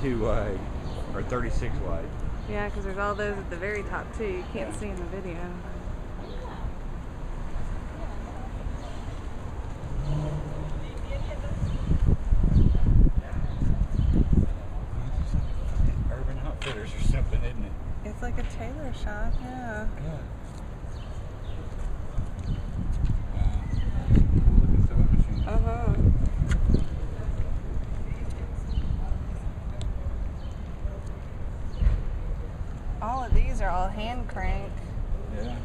32 wide or 36 wide. Yeah, because there's all those at the very top too. You can't see in the video. Urban Outfitters or something, isn't it? It's like a tailor shop, yeah. Yeah. Cool looking sewing machine. Uh-huh. All of these are all hand crank. Yeah.